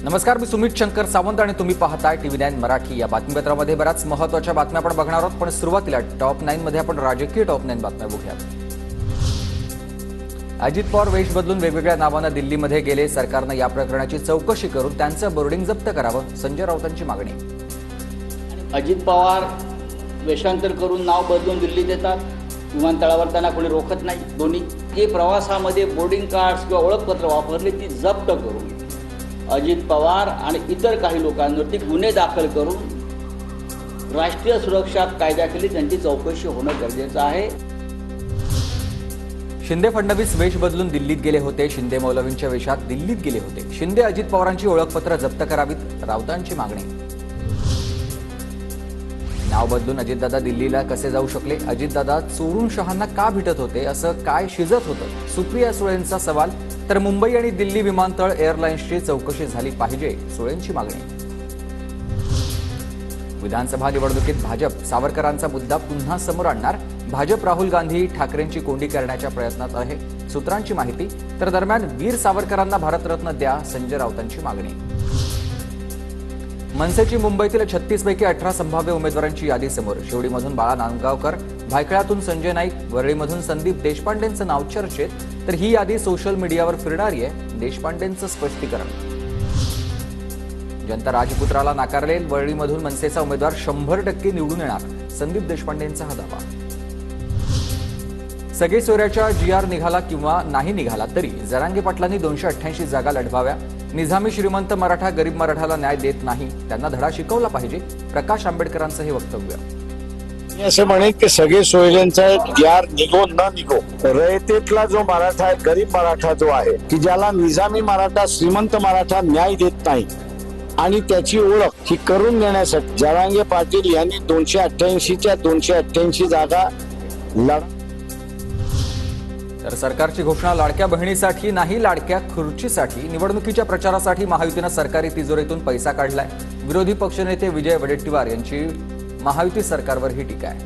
नमस्कार, मी सुमित शंकर सावंत आणि तुम्ही पाहताय TV9 मराठी। या बातमीपत्रामध्ये बऱ्याच महत्त्वाच्या बातम्या आपण बघणार आहोत, पण सुरुवातीला टॉप 9 मध्ये आपण राजकीय टॉप 9 बातम्या बघूयात। अजित पवार वेश बदलून वेगवेगळ्या नावांना दिल्लीमध्ये गेले। सरकारनं या प्रकरणाची चौकशी करून त्यांचं बोर्डिंग जप्त करावं, संजय राऊतांची मागणी। अजित पवार वेशांतर करून नाव बदलून दिल्लीत येतात, विमानतळावर त्यांना कोणी रोखत नाही। दोन्ही जे प्रवासामध्ये बोर्डिंग कार्ड्स किंवा ओळखपत्र वापरले ती जप्त करून अजित पवार आणि इतर काही लोकांवरती गुन्हे दाखल करून राष्ट्रीय सुरक्षा कायद्याखाली त्यांची चौकशी होणं गरजेचं आहे। शिंदे फडणवीस वेश बदलून दिल्लीत गेले होते। शिंदे मौलवींच्या वेशात दिल्लीत गेले होते। शिंदे अजित पवारांची ओळखपत्र जप्त करावीत, राऊतांची मागणी। नाव बदलून अजितदादा दिल्लीला कसे जाऊ शकले? अजितदादा चोरून शहांना का भेटत होते? असं काय शिजत होतं? सुप्रिया सुळेंचा सवाल। तर मुंबई आणि दिल्ली विमानतळ एअरलाइन्सची चौकशी झाली पाहिजे, सुळेंची मागणी। विधानसभा निवडणुकीत भाजप सावरकरांचा मुद्दा पुन्हा समोर आणणार। भाजप राहुल गांधी ठाकरेंची कोंडी करण्याच्या प्रयत्नात आहे, सूत्रांची माहिती। तर दरम्यान वीर सावरकरांना भारतरत्न द्या, संजय राऊतांची मागणी। मनसेची मुंबईतील 36 पैकी 18 संभाव्य उमेदवारांची यादी समोर। शिवडीमधून बाळा नांदगावकर, भायखळ्यातून संजय नाईक, वरळीमधून संदीप देशपांडेंचं नाव चर्चेत। तर ही यादी सोशल मीडियावर फिरणारी आहे, देशपांडेंचं स्पष्टीकरण। जनता राजपुत्राला नाकारले, वरळीमधून मनसेचा उमेदवार 100% निवडून येणार, संदीप देशपांडेंचा हा दावा। सगळे सोयऱ्याच्या GR निघाला किंवा नाही निघाला तरी जरांगे पाटलांनी 288 जागा लढवाव्या। निजामी श्रीमंत मराठा गरीब मराठाला न्याय देत नाही, त्यांना धडा शिकवला पाहिजे, प्रकाश आंबेडकरांचं हे वक्तव्य। मी असे म्हणेन की सगळे सोयऱ्यांचा GR निघो न निघो, रयतेतला जो मराठा आहे, गरीब मराठा जो आहे की ज्याला निजामी मराठा श्रीमंत मराठा न्याय देत नाही आणि त्याची ओळख ही करून देण्यासाठी जरांगे पाटील यांनी 288च्या 288 जागा लढ। तर सरकारची घोषणा लाडक्या बहिणीसाठी नाही, लाडक्या खुर्चीसाठी। निवडणुकीच्या प्रचारासाठी महायुतीनं सरकारी तिजोरीतून पैसा काढलाय। विरोधी पक्षनेते विजय वडेट्टीवार यांची महायुती सरकारवर ही टीका आहे।